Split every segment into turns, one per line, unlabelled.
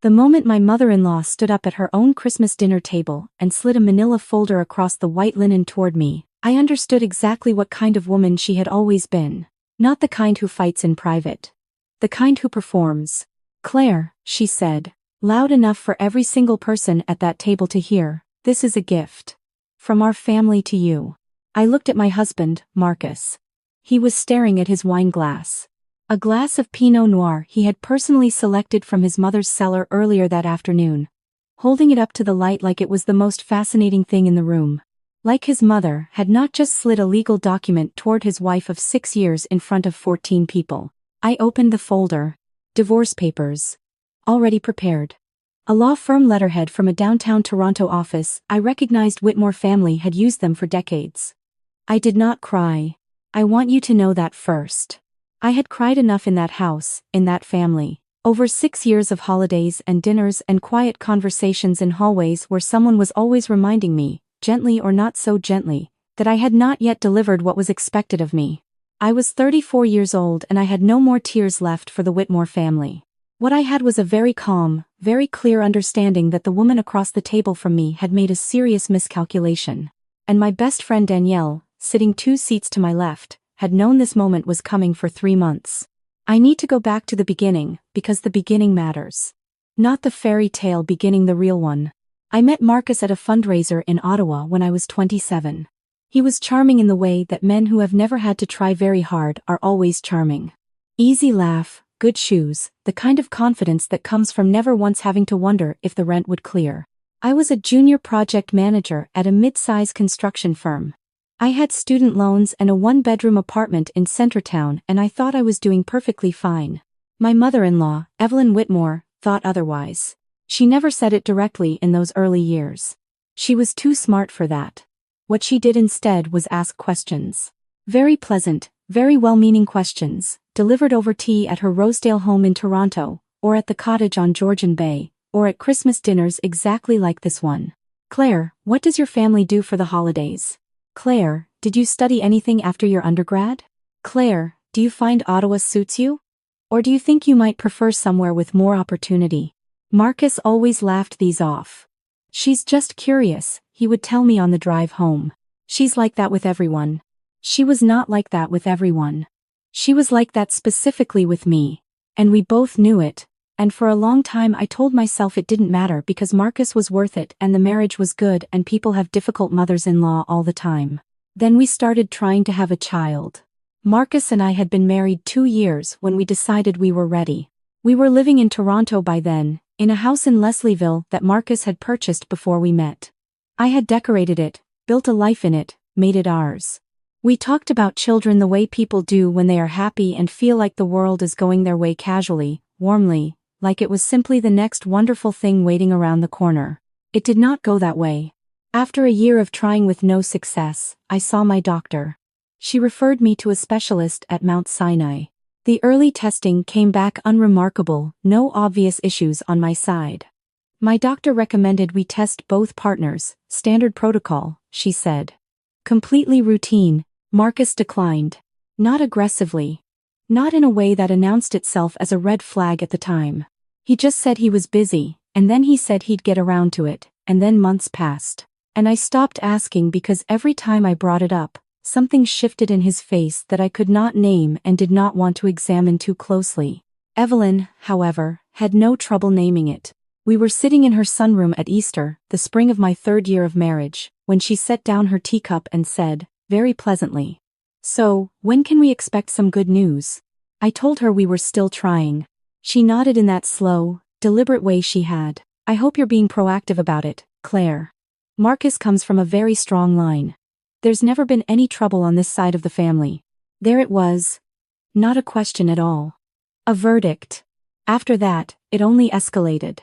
The moment my mother-in-law stood up at her own Christmas dinner table and slid a manila folder across the white linen toward me, I understood exactly what kind of woman she had always been. Not the kind who fights in private. The kind who performs. "Claire," she said, loud enough for every single person at that table to hear, "this is a gift. From our family to you." I looked at my husband, Marcus. He was staring at his wine glass. A glass of Pinot Noir he had personally selected from his mother's cellar earlier that afternoon. Holding it up to the light like it was the most fascinating thing in the room. Like his mother had not just slid a legal document toward his wife of 6 years in front of 14 people. I opened the folder. Divorce papers. Already prepared. A law firm letterhead from a downtown Toronto office. I recognized Whitmore family had used them for decades. I did not cry. I want you to know that first. I had cried enough in that house, in that family. Over 6 years of holidays and dinners and quiet conversations in hallways where someone was always reminding me, gently or not so gently, that I had not yet delivered what was expected of me. I was 34 years old and I had no more tears left for the Whitmore family. What I had was a very calm, very clear understanding that the woman across the table from me had made a serious miscalculation. And my best friend Danielle, sitting 2 seats to my left, had known this moment was coming for 3 months. I need to go back to the beginning, because the beginning matters. Not the fairy tale beginning, the real one. I met Marcus at a fundraiser in Ottawa when I was 27. He was charming in the way that men who have never had to try very hard are always charming. Easy laugh, good shoes, the kind of confidence that comes from never once having to wonder if the rent would clear. I was a junior project manager at a mid-size construction firm. I had student loans and a 1-bedroom apartment in Centertown, and I thought I was doing perfectly fine. My mother-in-law, Evelyn Whitmore, thought otherwise. She never said it directly in those early years. She was too smart for that. What she did instead was ask questions. Very pleasant, very well-meaning questions, delivered over tea at her Rosedale home in Toronto, or at the cottage on Georgian Bay, or at Christmas dinners exactly like this one. "Claire, what does your family do for the holidays? Claire, did you study anything after your undergrad? Claire, do you find Ottawa suits you? Or do you think you might prefer somewhere with more opportunity?" Marcus always laughed these off. "She's just curious," he would tell me on the drive home. "She's like that with everyone." She was not like that with everyone. She was like that specifically with me. And we both knew it. And for a long time I told myself it didn't matter because Marcus was worth it and the marriage was good and people have difficult mothers-in-law all the time. Then we started trying to have a child. Marcus and I had been married 2 years when we decided we were ready. We were living in Toronto by then, in a house in Leslieville that Marcus had purchased before we met. I had decorated it, built a life in it, made it ours. We talked about children the way people do when they are happy and feel like the world is going their way, casually, warmly, like it was simply the next wonderful thing waiting around the corner. It did not go that way. After a year of trying with no success, I saw my doctor. She referred me to a specialist at Mount Sinai. The early testing came back unremarkable, no obvious issues on my side. My doctor recommended we test both partners, standard protocol, she said. Completely routine. Marcus declined. Not aggressively. Not in a way that announced itself as a red flag at the time. He just said he was busy, and then he said he'd get around to it, and then months passed. And I stopped asking because every time I brought it up, something shifted in his face that I could not name and did not want to examine too closely. Evelyn, however, had no trouble naming it. We were sitting in her sunroom at Easter, the spring of my 3rd year of marriage, when she set down her teacup and said, very pleasantly, "So, when can we expect some good news?" I told her we were still trying. She nodded in that slow, deliberate way she had. "I hope you're being proactive about it, Claire. Marcus comes from a very strong line. There's never been any trouble on this side of the family." There it was. Not a question at all. A verdict. After that, it only escalated.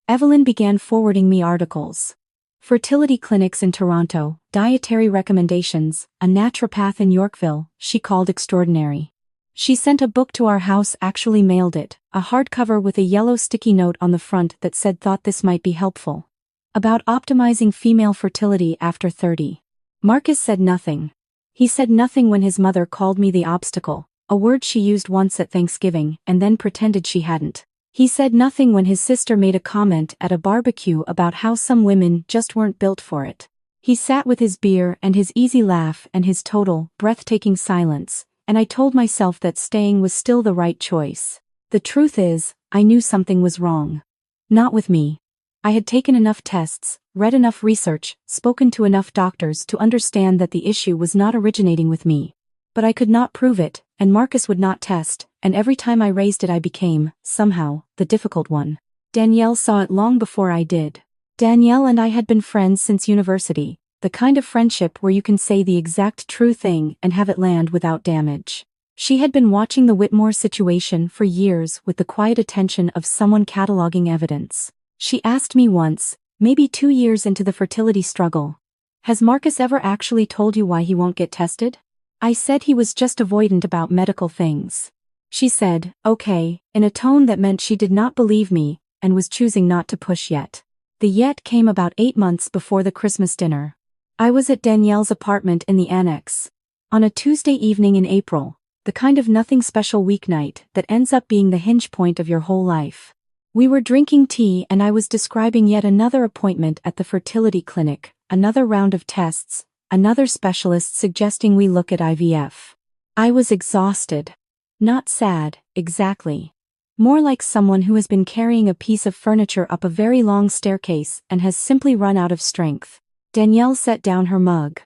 Evelyn began forwarding me articles. Fertility clinics in Toronto, dietary recommendations, a naturopath in Yorkville, she called extraordinary. She sent a book to our house, actually mailed it, a hardcover with a yellow sticky note on the front that said thought this might be helpful. About optimizing female fertility after 30. Marcus said nothing. He said nothing when his mother called me the obstacle, a word she used once at Thanksgiving and then pretended she hadn't. He said nothing when his sister made a comment at a barbecue about how some women just weren't built for it. He sat with his beer and his easy laugh and his total, breathtaking silence, and I told myself that staying was still the right choice. The truth is, I knew something was wrong. Not with me. I had taken enough tests, read enough research, spoken to enough doctors to understand that the issue was not originating with me. But I could not prove it, and Marcus would not test, and every time I raised it I became, somehow, the difficult one. Danielle saw it long before I did. Danielle and I had been friends since university, the kind of friendship where you can say the exact true thing and have it land without damage. She had been watching the Whitmore situation for years with the quiet attention of someone cataloging evidence. She asked me once, maybe 2 years into the fertility struggle, "Has Marcus ever actually told you why he won't get tested?" I said he was just avoidant about medical things. She said, "Okay," in a tone that meant she did not believe me and was choosing not to push yet. The yet came about 8 months before the Christmas dinner. I was at Danielle's apartment in the annex. On a Tuesday evening in April, the kind of nothing special weeknight that ends up being the hinge point of your whole life. We were drinking tea and I was describing yet another appointment at the fertility clinic, another round of tests, another specialist suggesting we look at IVF. I was exhausted. Not sad, exactly. More like someone who has been carrying a piece of furniture up a very long staircase and has simply run out of strength. Danielle set down her mug.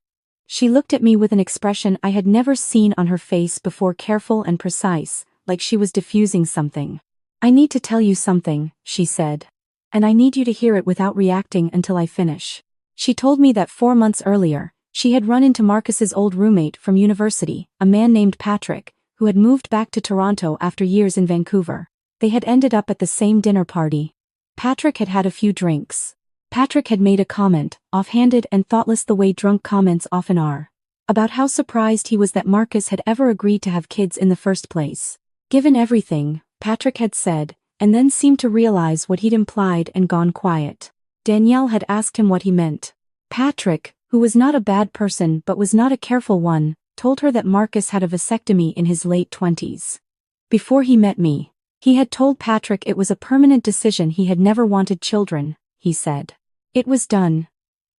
She looked at me with an expression I had never seen on her face before, careful and precise, like she was diffusing something. "I need to tell you something," she said. "And I need you to hear it without reacting until I finish." She told me that 4 months earlier, she had run into Marcus's old roommate from university, a man named Patrick, who had moved back to Toronto after years in Vancouver. They had ended up at the same dinner party. Patrick had had a few drinks. Patrick had made a comment, offhanded and thoughtless the way drunk comments often are, about how surprised he was that Marcus had ever agreed to have kids in the first place. Given everything, Patrick had said, and then seemed to realize what he'd implied and gone quiet. Danielle had asked him what he meant. Patrick, who was not a bad person but was not a careful one, told her that Marcus had a vasectomy in his late 20s. Before he met me, he had told Patrick it was a permanent decision. He had never wanted children, he said. It was done.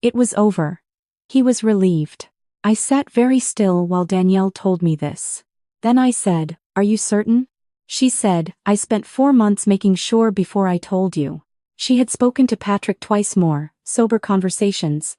It was over. He was relieved. I sat very still while Danielle told me this. Then I said, "Are you certain?" She said, "I spent 4 months making sure before I told you." She had spoken to Patrick twice more, sober conversations,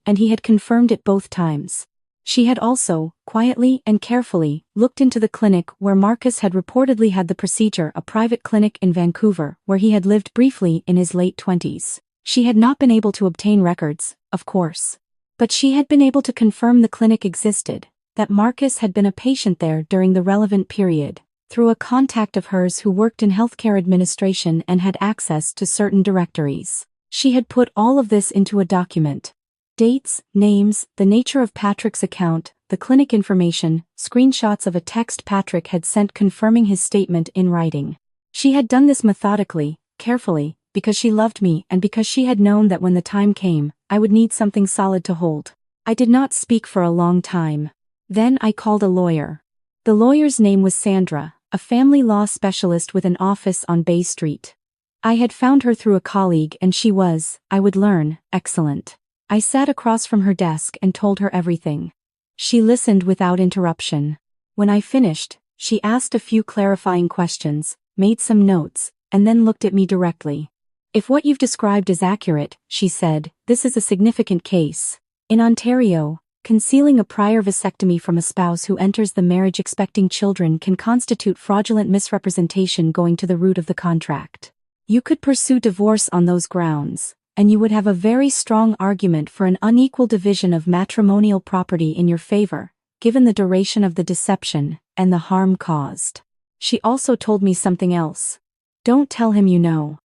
and he had confirmed it both times. She had also, quietly and carefully, looked into the clinic where Marcus had reportedly had the procedure, a private clinic in Vancouver where he had lived briefly in his late 20s. She had not been able to obtain records, of course. But she had been able to confirm the clinic existed, that Marcus had been a patient there during the relevant period, through a contact of hers who worked in healthcare administration and had access to certain directories. She had put all of this into a document. Dates, names, the nature of Patrick's account, the clinic information, screenshots of a text Patrick had sent confirming his statement in writing. She had done this methodically, carefully, because she loved me and because she had known that when the time came, I would need something solid to hold. I did not speak for a long time. Then I called a lawyer. The lawyer's name was Sandra, a family law specialist with an office on Bay Street. I had found her through a colleague and she was, I would learn, excellent. I sat across from her desk and told her everything. She listened without interruption. When I finished, she asked a few clarifying questions, made some notes, and then looked at me directly. "If what you've described is accurate," she said, "this is a significant case. In Ontario, concealing a prior vasectomy from a spouse who enters the marriage expecting children can constitute fraudulent misrepresentation going to the root of the contract. You could pursue divorce on those grounds, and you would have a very strong argument for an unequal division of matrimonial property in your favor, given the duration of the deception and the harm caused." She also told me something else. "Don't tell him you know.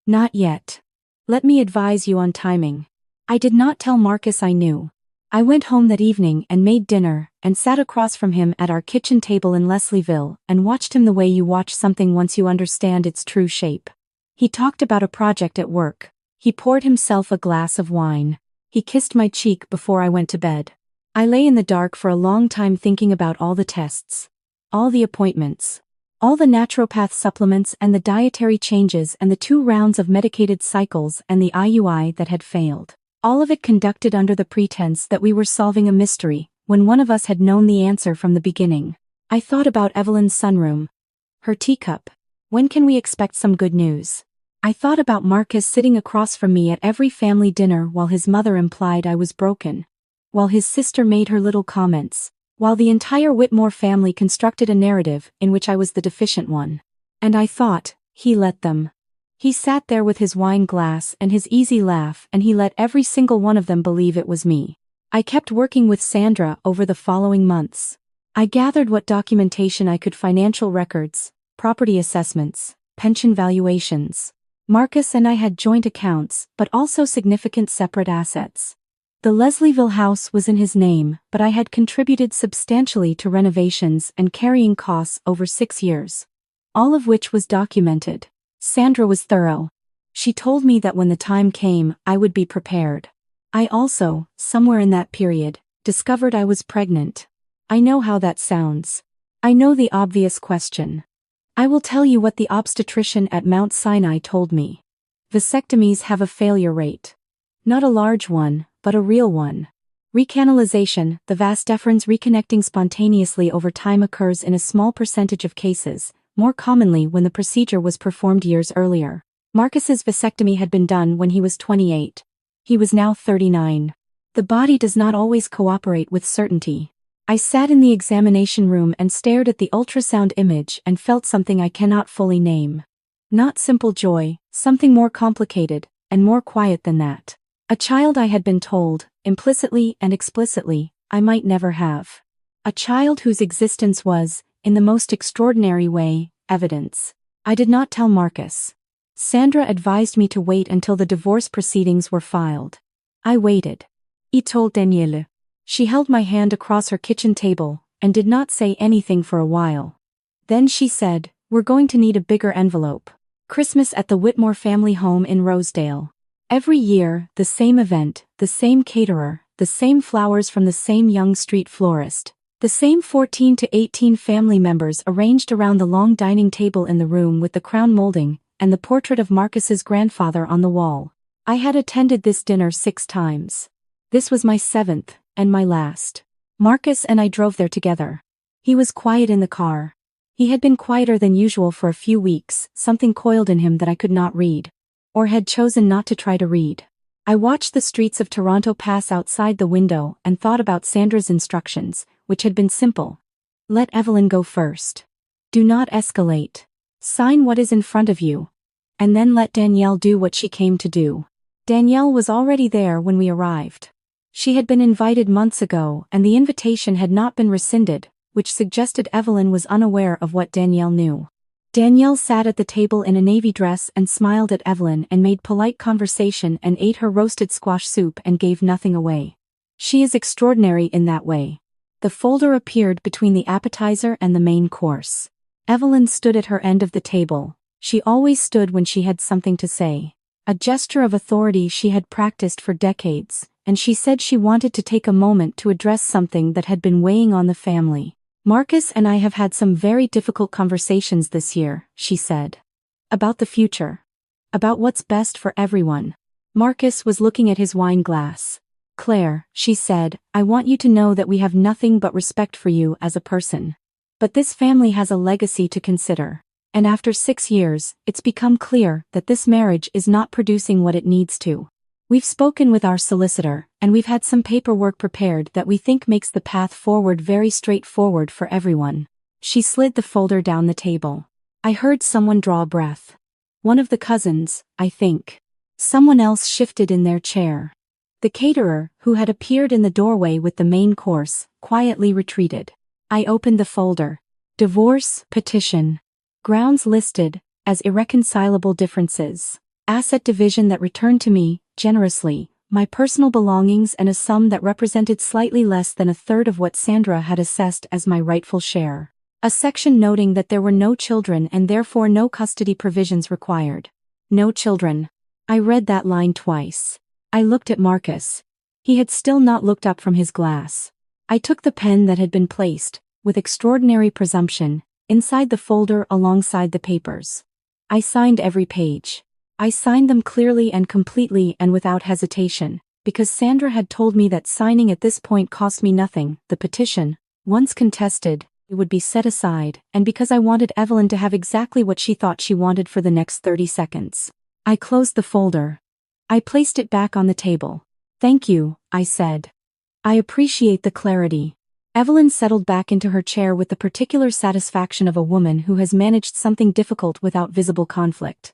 Not yet. Let me advise you on timing." I did not tell Marcus I knew. I went home that evening and made dinner, and sat across from him at our kitchen table in Leslieville, and watched him the way you watch something once you understand its true shape. He talked about a project at work. He poured himself a glass of wine. He kissed my cheek before I went to bed. I lay in the dark for a long time thinking about all the tests. All the appointments. All the naturopath supplements and the dietary changes and the 2 rounds of medicated cycles and the IUI that had failed. All of it conducted under the pretense that we were solving a mystery, when one of us had known the answer from the beginning. I thought about Evelyn's sunroom. Her teacup. When can we expect some good news? I thought about Marcus sitting across from me at every family dinner while his mother implied I was broken. While his sister made her little comments. While the entire Whitmore family constructed a narrative in which I was the deficient one. And I thought, he let them. He sat there with his wine glass and his easy laugh, and he let every single one of them believe it was me. I kept working with Sandra over the following months. I gathered what documentation I could: financial records, property assessments, pension valuations. Marcus and I had joint accounts, but also significant separate assets. The Leslieville house was in his name, but I had contributed substantially to renovations and carrying costs over 6 years. All of which was documented. Sandra was thorough. She told me that when the time came, I would be prepared. I also, somewhere in that period, discovered I was pregnant. I know how that sounds. I know the obvious question. I will tell you what the obstetrician at Mount Sinai told me. Vasectomies have a failure rate. Not a large one, but a real one. Recanalization, the vas deferens reconnecting spontaneously over time, occurs in a small percentage of cases, more commonly when the procedure was performed years earlier. Marcus's vasectomy had been done when he was 28. He was now 39. The body does not always cooperate with certainty. I sat in the examination room and stared at the ultrasound image and felt something I cannot fully name. Not simple joy, something more complicated, and more quiet than that. A child I had been told, implicitly and explicitly, I might never have. A child whose existence was, in the most extraordinary way, evidence. I did not tell Marcus. Sandra advised me to wait until the divorce proceedings were filed. I waited. I told Danielle. She held my hand across her kitchen table, and did not say anything for a while. Then she said, "We're going to need a bigger envelope. Christmas at the Whitmore family home in Rosedale. Every year, the same event, the same caterer, the same flowers from the same young street florist. The same 14 to 18 family members arranged around the long dining table in the room with the crown molding, and the portrait of Marcus's grandfather on the wall. I had attended this dinner 6 times. This was my 7th, and my last. Marcus and I drove there together. He was quiet in the car. He had been quieter than usual for a few weeks, something coiled in him that I could not read. Or had chosen not to try to read. I watched the streets of Toronto pass outside the window and thought about Sandra's instructions, which had been simple. Let Evelyn go first. Do not escalate. Sign what is in front of you. And then let Danielle do what she came to do. Danielle was already there when we arrived. She had been invited months ago and the invitation had not been rescinded, which suggested Evelyn was unaware of what Danielle knew. Danielle sat at the table in a navy dress and smiled at Evelyn and made polite conversation and ate her roasted squash soup and gave nothing away. She is extraordinary in that way. The folder appeared between the appetizer and the main course. Evelyn stood at her end of the table. She always stood when she had something to say. A gesture of authority she had practiced for decades, and she said she wanted to take a moment to address something that had been weighing on the family. Marcus and I have had some very difficult conversations this year, she said. About the future. About what's best for everyone. Marcus was looking at his wine glass. Claire, she said, I want you to know that we have nothing but respect for you as a person. But this family has a legacy to consider. And after 6 years, it's become clear that this marriage is not producing what it needs to. We've spoken with our solicitor, and we've had some paperwork prepared that we think makes the path forward very straightforward for everyone. She slid the folder down the table. I heard someone draw a breath. One of the cousins, I think. Someone else shifted in their chair. The caterer, who had appeared in the doorway with the main course, quietly retreated. I opened the folder. Divorce petition. Grounds listed as irreconcilable differences. Asset division that returned to me, generously, my personal belongings and a sum that represented slightly less than a third of what Sandra had assessed as my rightful share. A section noting that there were no children and therefore no custody provisions required. No children. I read that line twice. I looked at Marcus. He had still not looked up from his glass. I took the pen that had been placed, with extraordinary presumption, inside the folder alongside the papers. I signed every page. I signed them clearly and completely and without hesitation, because Sandra had told me that signing at this point cost me nothing. The petition, once contested, it would be set aside, and because I wanted Evelyn to have exactly what she thought she wanted for the next 30 seconds. I closed the folder. I placed it back on the table. "Thank you," I said. "I appreciate the clarity." Evelyn settled back into her chair with the particular satisfaction of a woman who has managed something difficult without visible conflict.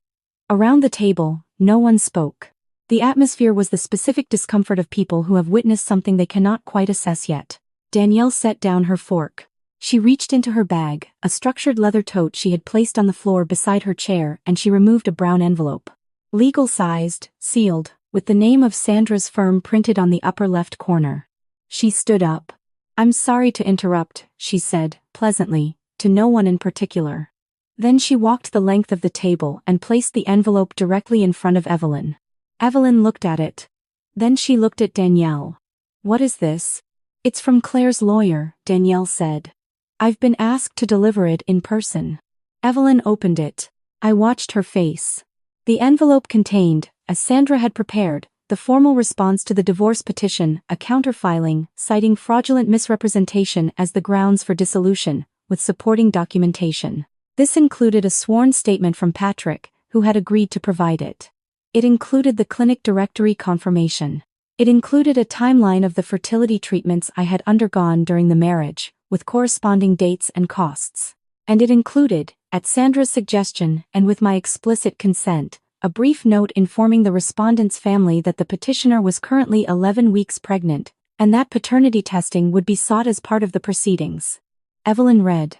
Around the table, no one spoke. The atmosphere was the specific discomfort of people who have witnessed something they cannot quite assess yet. Danielle set down her fork. She reached into her bag, a structured leather tote she had placed on the floor beside her chair, and she removed a brown envelope. Legal-sized, sealed, with the name of Sandra's firm printed on the upper left corner. She stood up. "I'm sorry to interrupt," she said, pleasantly, to no one in particular. Then she walked the length of the table and placed the envelope directly in front of Evelyn. Evelyn looked at it. Then she looked at Danielle. "What is this?" "It's from Claire's lawyer," Danielle said. "I've been asked to deliver it in person." Evelyn opened it. I watched her face. The envelope contained, as Sandra had prepared, the formal response to the divorce petition, a counterfiling, citing fraudulent misrepresentation as the grounds for dissolution, with supporting documentation. This included a sworn statement from Patrick, who had agreed to provide it. It included the clinic directory confirmation. It included a timeline of the fertility treatments I had undergone during the marriage, with corresponding dates and costs. And it included, at Sandra's suggestion and with my explicit consent, a brief note informing the respondent's family that the petitioner was currently 11 weeks pregnant, and that paternity testing would be sought as part of the proceedings. Evelyn read.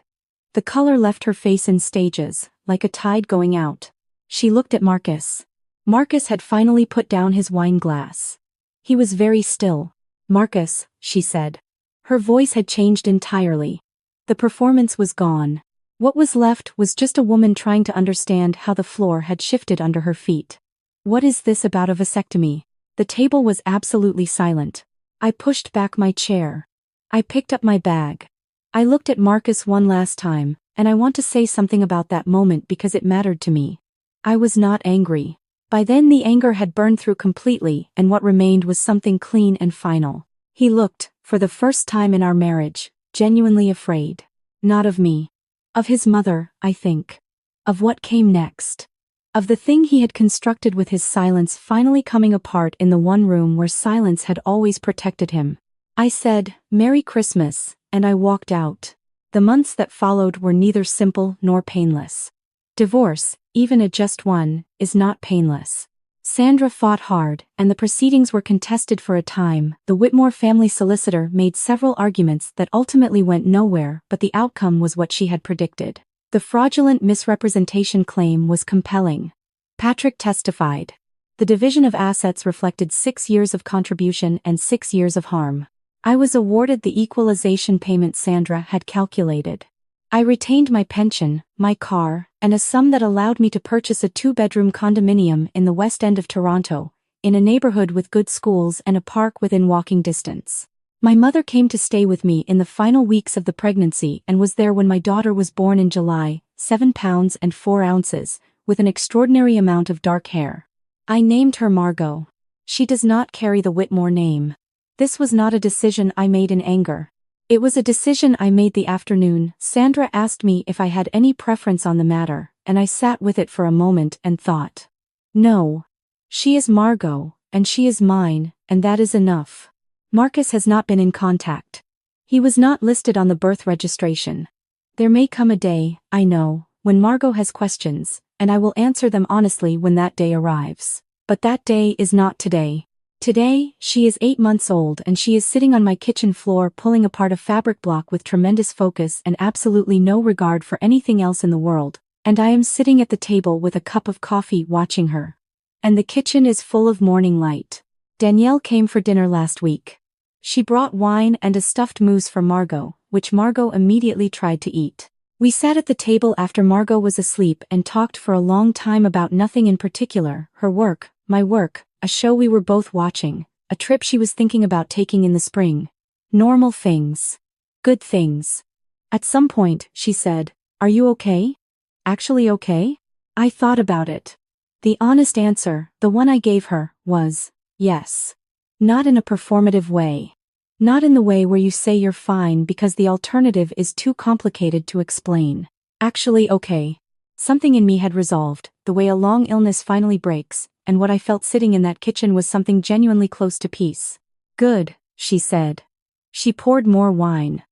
The color left her face in stages, like a tide going out. She looked at Marcus. Marcus had finally put down his wine glass. He was very still. "Marcus," she said. Her voice had changed entirely. The performance was gone. What was left was just a woman trying to understand how the floor had shifted under her feet. "What is this about a vasectomy?" The table was absolutely silent. I pushed back my chair. I picked up my bag. I looked at Marcus one last time, and I want to say something about that moment because it mattered to me. I was not angry. By then the anger had burned through completely, and what remained was something clean and final. He looked, for the first time in our marriage, genuinely afraid. Not of me. Of his mother, I think. Of what came next. Of the thing he had constructed with his silence finally coming apart in the one room where silence had always protected him. I said, "Merry Christmas," and I walked out. The months that followed were neither simple nor painless. Divorce, even a just one, is not painless. Sandra fought hard, and the proceedings were contested for a time. The Whitmore family solicitor made several arguments that ultimately went nowhere, but the outcome was what she had predicted. The fraudulent misrepresentation claim was compelling. Patrick testified. The division of assets reflected 6 years of contribution and 6 years of harm. I was awarded the equalization payment Sandra had calculated. I retained my pension, my car, and a sum that allowed me to purchase a 2-bedroom condominium in the West End of Toronto, in a neighborhood with good schools and a park within walking distance. My mother came to stay with me in the final weeks of the pregnancy and was there when my daughter was born in July, 7 pounds and 4 ounces, with an extraordinary amount of dark hair. I named her Margot. She does not carry the Whitmore name. This was not a decision I made in anger. It was a decision I made the afternoon Sandra asked me if I had any preference on the matter, and I sat with it for a moment and thought. No. She is Margot, and she is mine, and that is enough. Marcus has not been in contact. He was not listed on the birth registration. There may come a day, I know, when Margot has questions, and I will answer them honestly when that day arrives. But that day is not today. Today, she is 8 months old and she is sitting on my kitchen floor pulling apart a fabric block with tremendous focus and absolutely no regard for anything else in the world, and I am sitting at the table with a cup of coffee watching her. And the kitchen is full of morning light. Danielle came for dinner last week. She brought wine and a stuffed moose for Margot, which Margot immediately tried to eat. We sat at the table after Margot was asleep and talked for a long time about nothing in particular, her work, my work, a show we were both watching, a trip she was thinking about taking in the spring. Normal things. Good things. At some point, she said, Are you okay? Actually okay? I thought about it. The honest answer, the one I gave her, was yes. Not in a performative way. Not in the way where you say you're fine because the alternative is too complicated to explain. Actually okay. Something in me had resolved, the way a long illness finally breaks, and what I felt sitting in that kitchen was something genuinely close to peace. Good, she said. She poured more wine.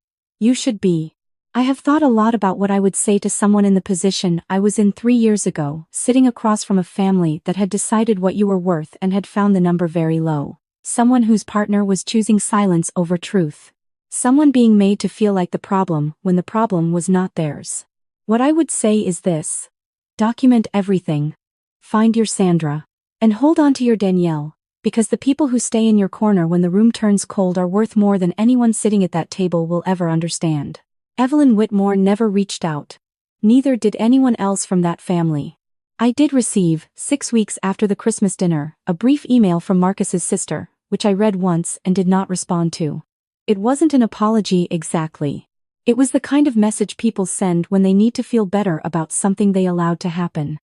You should be. I have thought a lot about what I would say to someone in the position I was in 3 years ago, sitting across from a family that had decided what you were worth and had found the number very low. Someone whose partner was choosing silence over truth. Someone being made to feel like the problem when the problem was not theirs. What I would say is this. Document everything. Find your Sandra. And hold on to your Danielle, because the people who stay in your corner when the room turns cold are worth more than anyone sitting at that table will ever understand. Evelyn Whitmore never reached out. Neither did anyone else from that family. I did receive, 6 weeks after the Christmas dinner, a brief email from Marcus's sister, which I read once and did not respond to. It wasn't an apology exactly. It was the kind of message people send when they need to feel better about something they allowed to happen.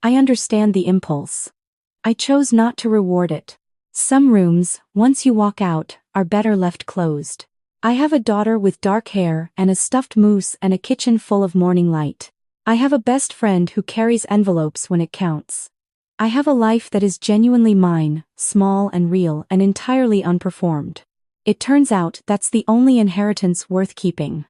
I understand the impulse. I chose not to reward it. Some rooms, once you walk out, are better left closed. I have a daughter with dark hair and a stuffed moose and a kitchen full of morning light. I have a best friend who carries envelopes when it counts. I have a life that is genuinely mine, small and real and entirely unperformed. It turns out that's the only inheritance worth keeping.